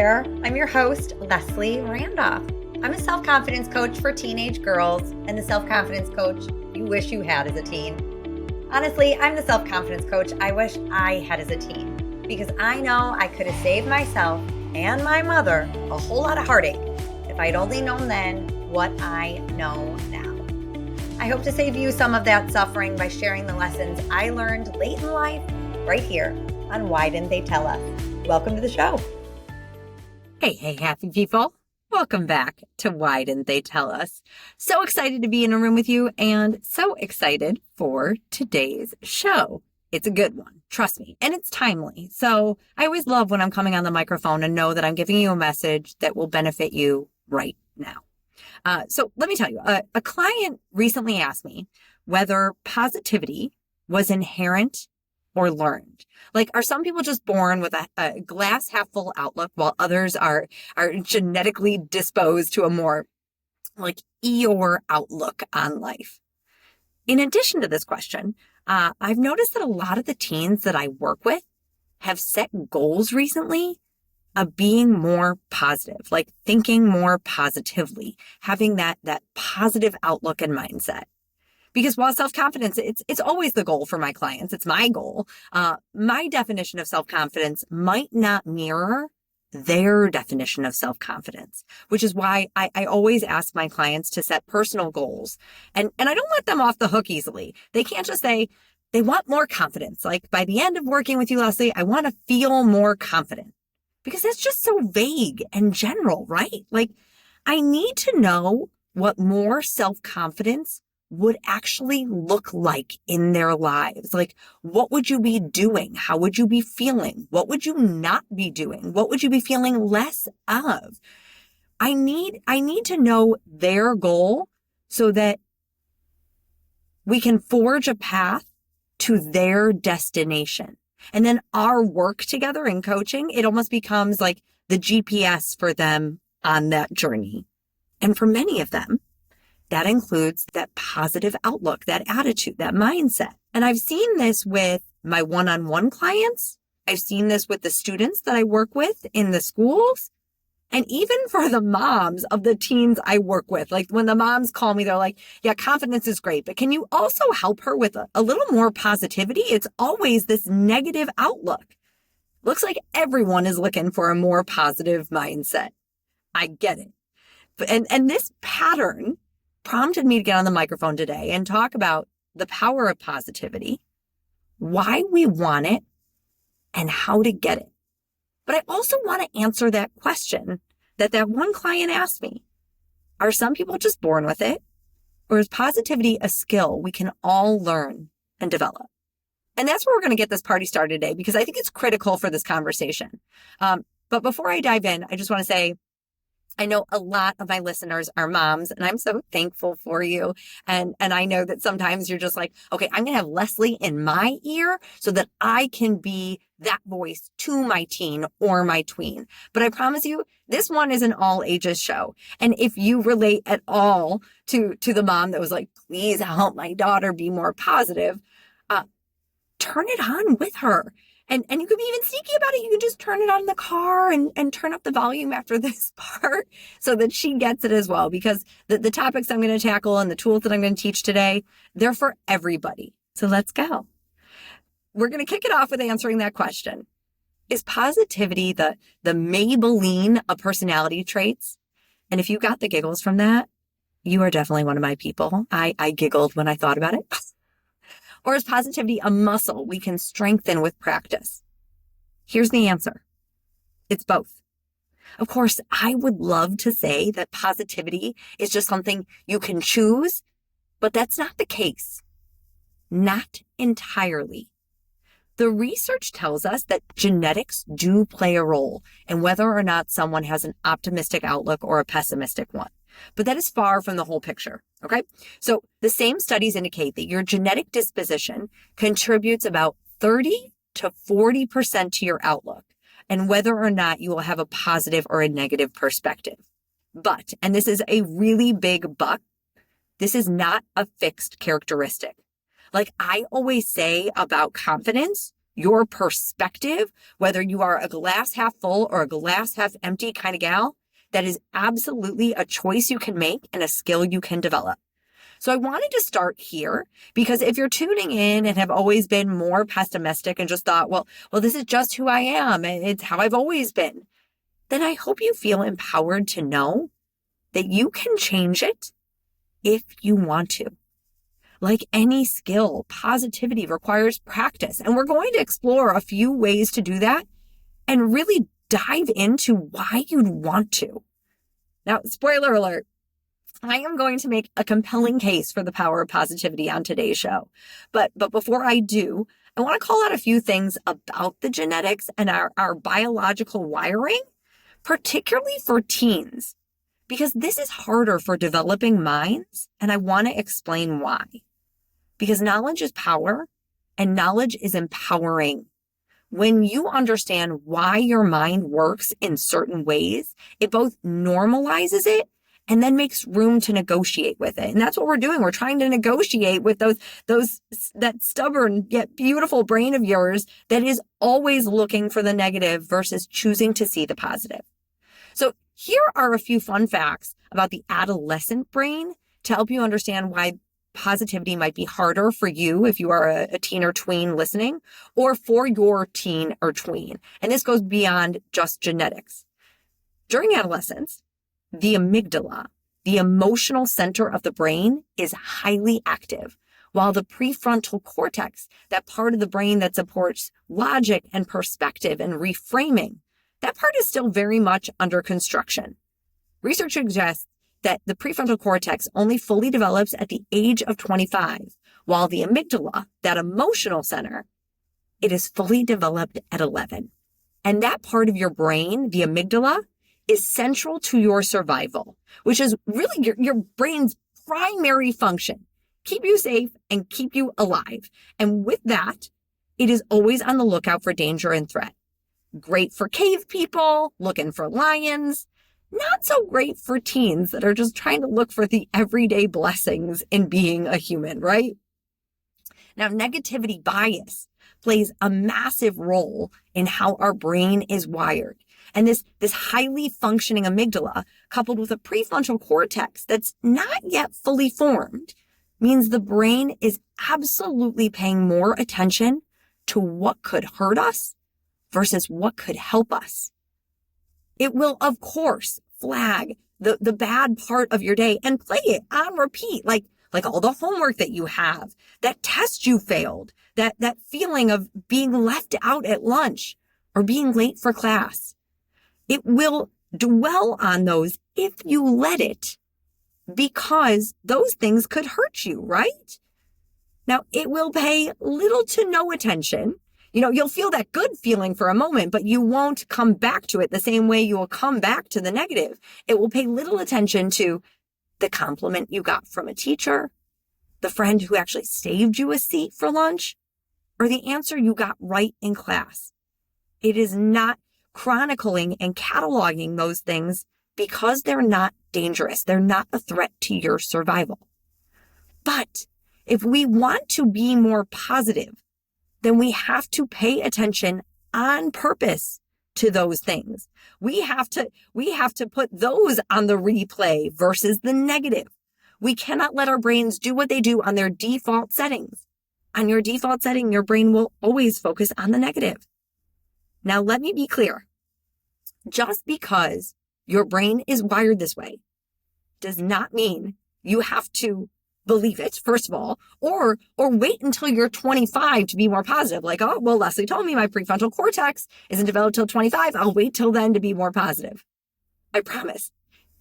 there. I'm your host, Leslie Randolph. I'm a self-confidence coach for teenage girls and the self-confidence coach you wish you had as a teen. Honestly, I'm the self-confidence coach I wish I had as a teen because I know I could have saved myself and my mother a whole lot of heartache if I'd only known then what I know now. I hope to save you some of that suffering by sharing the lessons I learned late in life right here on Why Didn't They Tell Us? Welcome to the show. Hey, happy people. Welcome back to Why Didn't They Tell Us? So excited to be in a room with you and so excited for today's show. It's a good one, trust me, and it's timely. So I always love when I'm coming on the microphone and know that I'm giving you a message that will benefit you right now. So let me tell you, a client recently asked me whether positivity was inherent or learned. Like, are some people just born with a glass half full outlook while others are genetically disposed to a more like Eeyore outlook on life? In addition to this question, I've noticed that a lot of the teens that I work with have set goals recently of being more positive, like thinking more positively, having that positive outlook and mindset. Because while self-confidence, it's always the goal for my clients. It's my goal. My definition of self-confidence might not mirror their definition of self-confidence, which is why I always ask my clients to set personal goals. And I don't let them off the hook easily. They can't just say they want more confidence. Like, by the end of working with you, Leslie, I want to feel more confident. Because that's just so vague and general, right? Like, I need to know what more self-confidence would actually look like in their lives. Like, what would you be doing? How would you be feeling? What would you not be doing? What would you be feeling less of? I need to know their goal so that we can forge a path to their destination. And then our work together in coaching, it almost becomes like the GPS for them on that journey. And for many of them, that includes that positive outlook, that attitude, that mindset. And I've seen this with my one-on-one clients. I've seen this with the students that I work with in the schools. And even for the moms of the teens I work with, like when the moms call me, they're like, yeah, confidence is great, but can you also help her with a little more positivity? It's always this negative outlook. Looks like everyone is looking for a more positive mindset. I get it. And this pattern prompted me to get on the microphone today and talk about the power of positivity, why we want it, and how to get it. But I also want to answer that question that one client asked me. Are some people just born with it? Or is positivity a skill we can all learn and develop? And that's where we're going to get this party started today, because I think it's critical for this conversation. But before I dive in, I just want to say, I know a lot of my listeners are moms, and I'm so thankful for you. And I know that sometimes you're just like, okay, I'm going to have Leslie in my ear so that I can be that voice to my teen or my tween. But I promise you, this one is an all ages show. And if you relate at all to the mom that was like, please help my daughter be more positive, turn it on with her. And you could be even sneaky about it. You can just turn it on in the car and turn up the volume after this part so that she gets it as well. Because the topics I'm going to tackle and the tools that I'm going to teach today, they're for everybody. So let's go. We're going to kick it off with answering that question. Is positivity the Maybelline of personality traits? And if you got the giggles from that, you are definitely one of my people. I giggled when I thought about it. Or is positivity a muscle we can strengthen with practice? Here's the answer. It's both. Of course, I would love to say that positivity is just something you can choose, but that's not the case. Not entirely. The research tells us that genetics do play a role in whether or not someone has an optimistic outlook or a pessimistic one. But that is far from the whole picture, okay? So the same studies indicate that your genetic disposition contributes about 30 to 40% to your outlook and whether or not you will have a positive or a negative perspective. But, and this is a really big but, this is not a fixed characteristic. Like I always say about confidence, your perspective, whether you are a glass half full or a glass half empty kind of gal, that is absolutely a choice you can make and a skill you can develop. So I wanted to start here because if you're tuning in and have always been more pessimistic and just thought, well, this is just who I am and it's how I've always been, then I hope you feel empowered to know that you can change it if you want to. Like any skill, positivity requires practice. And we're going to explore a few ways to do that and really dive into why you'd want to. Now, spoiler alert, I am going to make a compelling case for the power of positivity on today's show. But before I do, I want to call out a few things about the genetics and our biological wiring, particularly for teens, because this is harder for developing minds, and I want to explain why. Because knowledge is power and knowledge is empowering. When you understand why your mind works in certain ways, it both normalizes it and then makes room to negotiate with it. And that's what we're doing. We're trying to negotiate with that stubborn yet beautiful brain of yours that is always looking for the negative versus choosing to see the positive. So here are a few fun facts about the adolescent brain to help you understand why positivity might be harder for you if you are a teen or tween listening, or for your teen or tween. And this goes beyond just genetics. During adolescence, the amygdala, the emotional center of the brain, is highly active, while the prefrontal cortex, that part of the brain that supports logic and perspective and reframing, that part is still very much under construction. Research suggests that the prefrontal cortex only fully develops at the age of 25, while the amygdala, that emotional center, it is fully developed at 11. And that part of your brain, the amygdala, is central to your survival, which is really your brain's primary function. Keep you safe and keep you alive. And with that, it is always on the lookout for danger and threat. Great for cave people, looking for lions. Not so great for teens that are just trying to look for the everyday blessings in being a human, right? Now, negativity bias plays a massive role in how our brain is wired. And this highly functioning amygdala, coupled with a prefrontal cortex that's not yet fully formed, means the brain is absolutely paying more attention to what could hurt us versus what could help us. It will, of course, flag the bad part of your day and play it on repeat, like all the homework that you have, that test you failed, that feeling of being left out at lunch or being late for class. It will dwell on those if you let it, because those things could hurt you, right? Now, it will pay little to no attention. You'll feel that good feeling for a moment, but you won't come back to it the same way you will come back to the negative. It will pay little attention to the compliment you got from a teacher, the friend who actually saved you a seat for lunch, or the answer you got right in class. It is not chronicling and cataloging those things because they're not dangerous. They're not a threat to your survival. But if we want to be more positive, then we have to pay attention on purpose to those things. We have to put those on the replay versus the negative. We cannot let our brains do what they do on their default settings. On your default setting, your brain will always focus on the negative. Now, let me be clear. Just because your brain is wired this way does not mean you have to believe it, first of all, or wait until you're 25 to be more positive. Like, oh, well, Leslie told me my prefrontal cortex isn't developed till 25. I'll wait till then to be more positive. I promise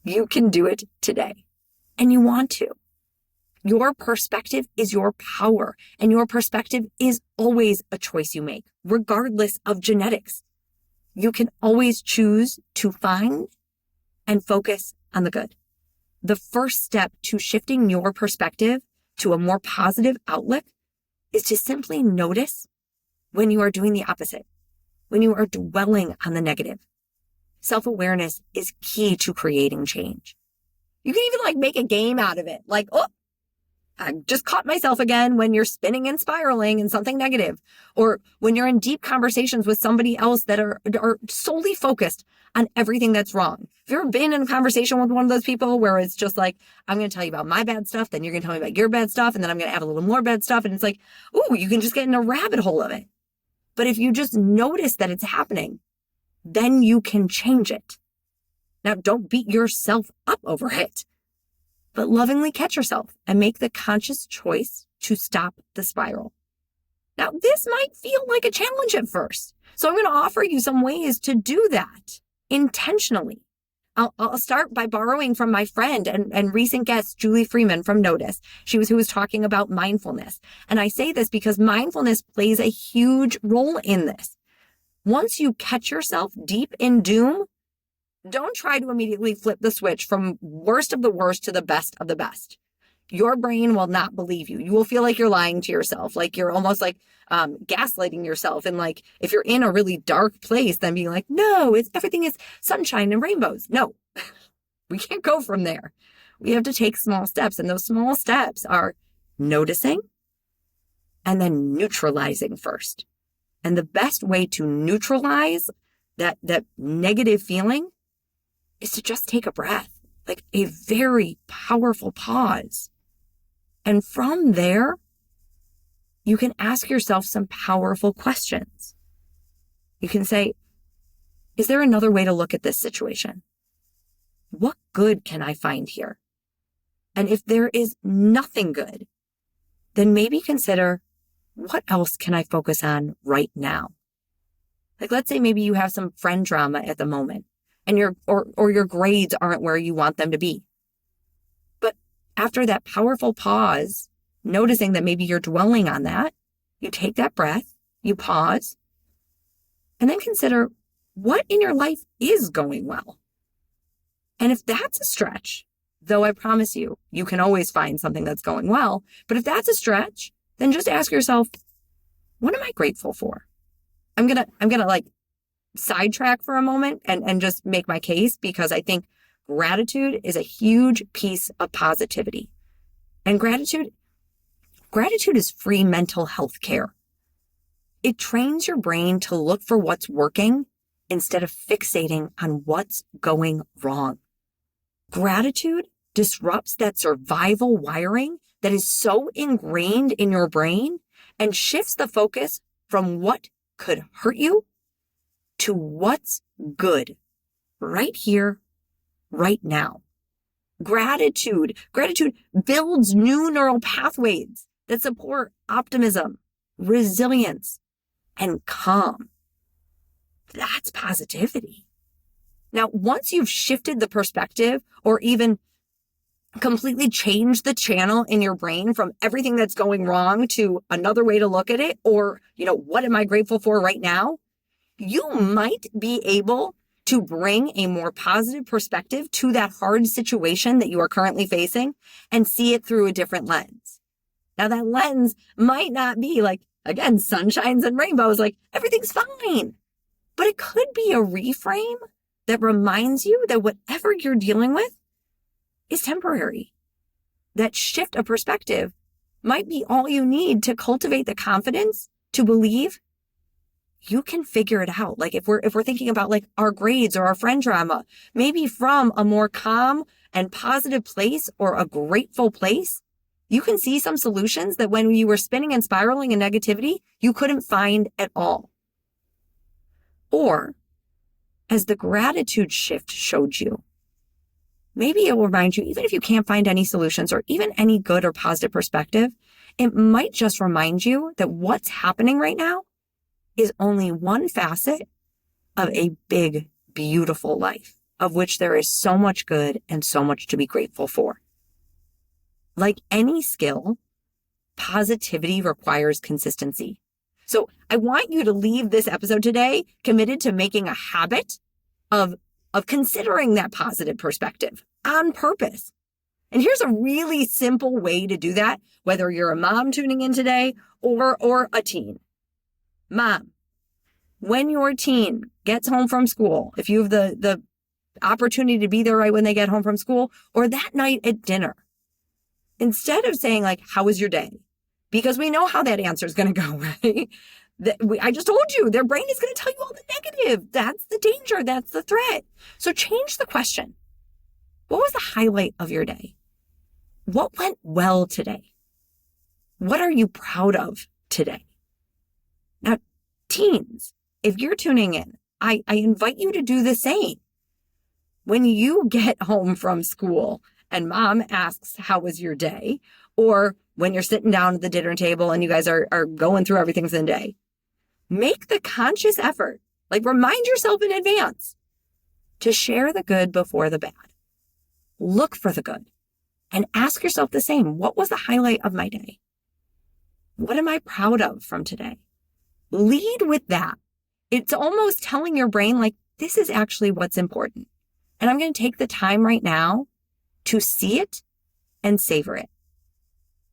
you can do it today, and you want to. Your perspective is your power, and your perspective is always a choice you make, regardless of genetics. You can always choose to find and focus on the good. The first step to shifting your perspective to a more positive outlook is to simply notice when you are doing the opposite, when you are dwelling on the negative. Self-awareness is key to creating change. You can even make a game out of it. Like, oh, I just caught myself again when you're spinning and spiraling in something negative, or when you're in deep conversations with somebody else that are solely focused on everything that's wrong. Have you ever been in a conversation with one of those people where it's just like, I'm going to tell you about my bad stuff, then you're going to tell me about your bad stuff, and then I'm going to add a little more bad stuff. And it's like, ooh, you can just get in a rabbit hole of it. But if you just notice that it's happening, then you can change it. Now, don't beat yourself up over it, but lovingly catch yourself and make the conscious choice to stop the spiral. Now, this might feel like a challenge at first, so I'm going to offer you some ways to do that intentionally. I'll start by borrowing from my friend and recent guest, Julie Freeman from Notice. Who was talking about mindfulness. And I say this because mindfulness plays a huge role in this. Once you catch yourself deep in doom, don't try to immediately flip the switch from worst of the worst to the best of the best. Your brain will not believe you. You will feel like you're lying to yourself, like you're almost like gaslighting yourself. And like if you're in a really dark place, then being like, no, everything is sunshine and rainbows. No, we can't go from there. We have to take small steps. And those small steps are noticing and then neutralizing first. And the best way to neutralize that negative feeling is to just take a breath, like a very powerful pause. And from there, you can ask yourself some powerful questions. You can say, is there another way to look at this situation? What good can I find here? And if there is nothing good, then maybe consider, what else can I focus on right now? Like, let's say maybe you have some friend drama at the moment and your grades aren't where you want them to be. But after that powerful pause, noticing that maybe you're dwelling on that, you take that breath, you pause, and then consider what in your life is going well. And if that's a stretch, though I promise you, you can always find something that's going well, but if that's a stretch, then just ask yourself, what am I grateful for? I'm gonna like sidetrack for a moment and just make my case, because I think gratitude is a huge piece of positivity. And gratitude is free mental health care. It trains your brain to look for what's working instead of fixating on what's going wrong. Gratitude disrupts that survival wiring that is so ingrained in your brain and shifts the focus from what could hurt you to what's good right here, right now. Gratitude builds new neural pathways that support optimism, resilience, and calm. That's positivity. Now, once you've shifted the perspective or even completely changed the channel in your brain from everything that's going wrong to another way to look at it, or, what am I grateful for right now? You might be able to bring a more positive perspective to that hard situation that you are currently facing and see it through a different lens. Now, that lens might not be like, again, sunshines and rainbows, like everything's fine, but it could be a reframe that reminds you that whatever you're dealing with is temporary. That shift of perspective might be all you need to cultivate the confidence to believe you can figure it out. Like if we're thinking about like our grades or our friend drama, maybe from a more calm and positive place or a grateful place, you can see some solutions that when you were spinning and spiraling in negativity, you couldn't find at all. Or as the gratitude shift showed you, maybe it will remind you, even if you can't find any solutions or even any good or positive perspective, it might just remind you that what's happening right now is only one facet of a big, beautiful life, of which there is so much good and so much to be grateful for. Like any skill, positivity requires consistency. So I want you to leave this episode today committed to making a habit of considering that positive perspective on purpose. And here's a really simple way to do that, whether you're a mom tuning in today or a teen. Mom, when your teen gets home from school, if you have the opportunity to be there right when they get home from school, or that night at dinner, Instead of saying like, how was your day? Because we know how that answer is going to go, right? I just told you, their brain is going to tell you all the negative. That's the danger. That's the threat. So change the question. What was the highlight of your day? What went well today? What are you proud of today? Now, teens, if you're tuning in, I invite you to do the same. When you get home from school and mom asks, how was your day? Or when you're sitting down at the dinner table and you guys are going through everything for the day, make the conscious effort, like remind yourself in advance to share the good before the bad. Look for the good and ask yourself the same. What was the highlight of my day? What am I proud of from today? Lead with that. It's almost telling your brain, like, this is actually what's important. And I'm going to take the time right now to see it and savor it.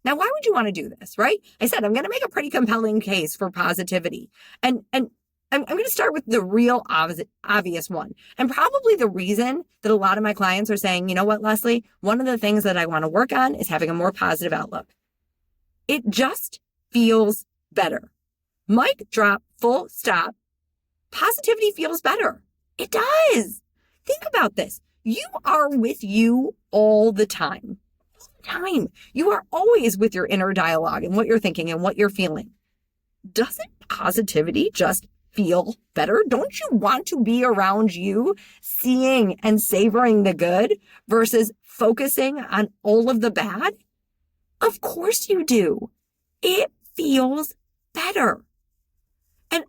Now, why would you want to do this, right? I said, I'm going to make a pretty compelling case for positivity. And I'm going to start with the real obvious one. And probably the reason that a lot of my clients are saying, you know what, Leslie, one of the things that I want to work on is having a more positive outlook. It just feels better. Mic drop, full stop. Positivity feels better. It does. Think about this. You are with you all the time. You are always with your inner dialogue and what you're thinking and what you're feeling. Doesn't positivity just feel better? Don't you want to be around you, seeing and savoring the good versus focusing on all of the bad? Of course you do. It feels better. And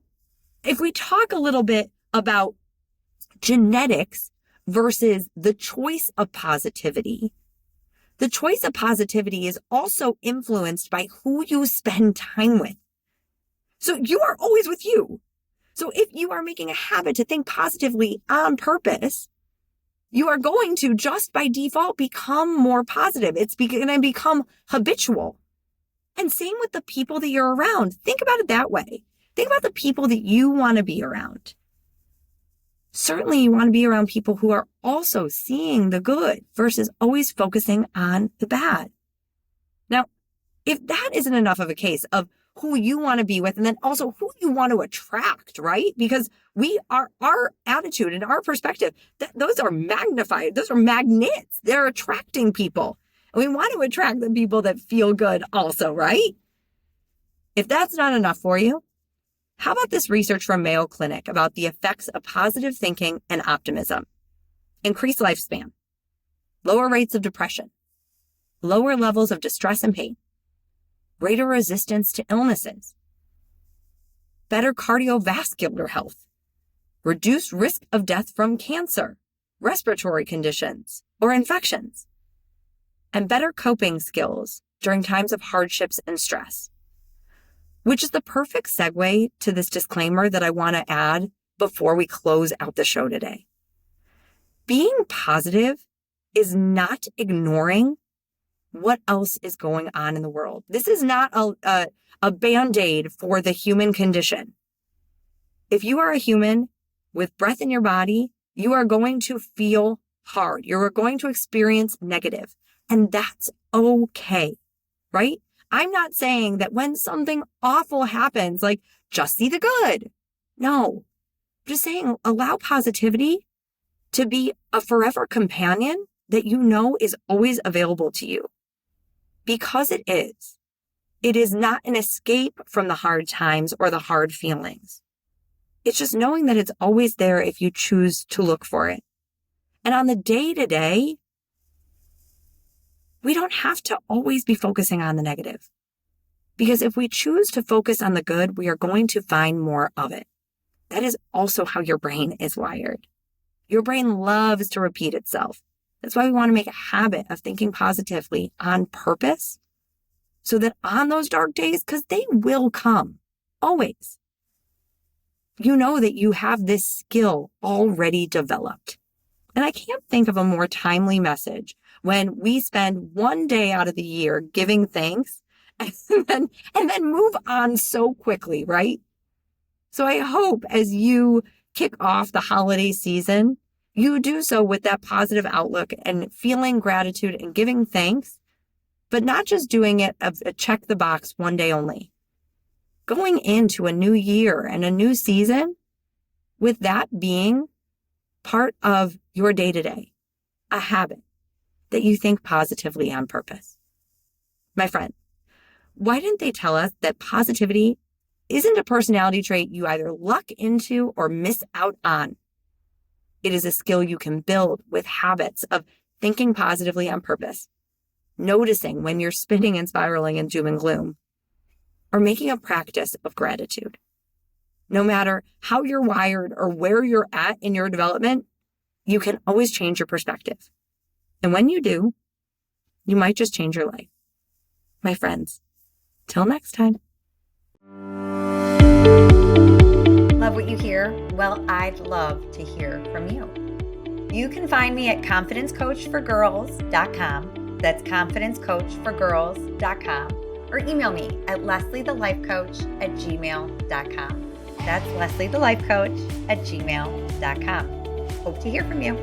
if we talk a little bit about genetics versus the choice of positivity, the choice of positivity is also influenced by who you spend time with. So you are always with you. So if you are making a habit to think positively on purpose, you are going to just by default become more positive. It's going to become habitual. And same with the people that you're around. Think about it that way. Think about the people that you want to be around. Certainly you want to be around people who are also seeing the good versus always focusing on the bad. Now, if that isn't enough of a case of who you want to be with and then also who you want to attract, right? Because our attitude and our perspective, those are magnified. Those are magnets. They're attracting people. And we want to attract the people that feel good also, right? If that's not enough for you, how about this research from Mayo Clinic about the effects of positive thinking and optimism? Increased lifespan, lower rates of depression, lower levels of distress and pain, greater resistance to illnesses, better cardiovascular health, reduced risk of death from cancer, respiratory conditions, or infections, and better coping skills during times of hardships and stress. Which is the perfect segue to this disclaimer that I want to add before we close out the show today. Being positive is not ignoring what else is going on in the world. This is not a Band-Aid for the human condition. If you are a human with breath in your body, you are going to feel hard. You are going to experience negative, and that's okay, right? I'm not saying that when something awful happens, like just see the good. No, I'm just saying allow positivity to be a forever companion that you know is always available to you. Because it is. It is not an escape from the hard times or the hard feelings. It's just knowing that it's always there if you choose to look for it. And on the day-to-day, we don't have to always be focusing on the negative. Because if we choose to focus on the good, we are going to find more of it. That is also how your brain is wired. Your brain loves to repeat itself. That's why we want to make a habit of thinking positively on purpose, so that on those dark days, because they will come, always, you know that you have this skill already developed. And I can't think of a more timely message when we spend one day out of the year giving thanks and then move on so quickly, right? So I hope as you kick off the holiday season, you do so with that positive outlook and feeling gratitude and giving thanks, but not just doing it of a check the box one day only. Going into a new year and a new season with that being part of your day-to-day, a habit that you think positively on purpose. My friend, why didn't they tell us that positivity isn't a personality trait you either luck into or miss out on? It is a skill you can build with habits of thinking positively on purpose, noticing when you're spinning and spiraling in doom and gloom, or making a practice of gratitude. No matter how you're wired or where you're at in your development, you can always change your perspective. And when you do, you might just change your life. My friends, till next time. Love what you hear? Well, I'd love to hear from you. You can find me at confidencecoachforgirls.com. That's confidencecoachforgirls.com. Or email me at lesliethelifecoach@gmail.com. That's lesliethelifecoach@gmail.com. Hope to hear from you.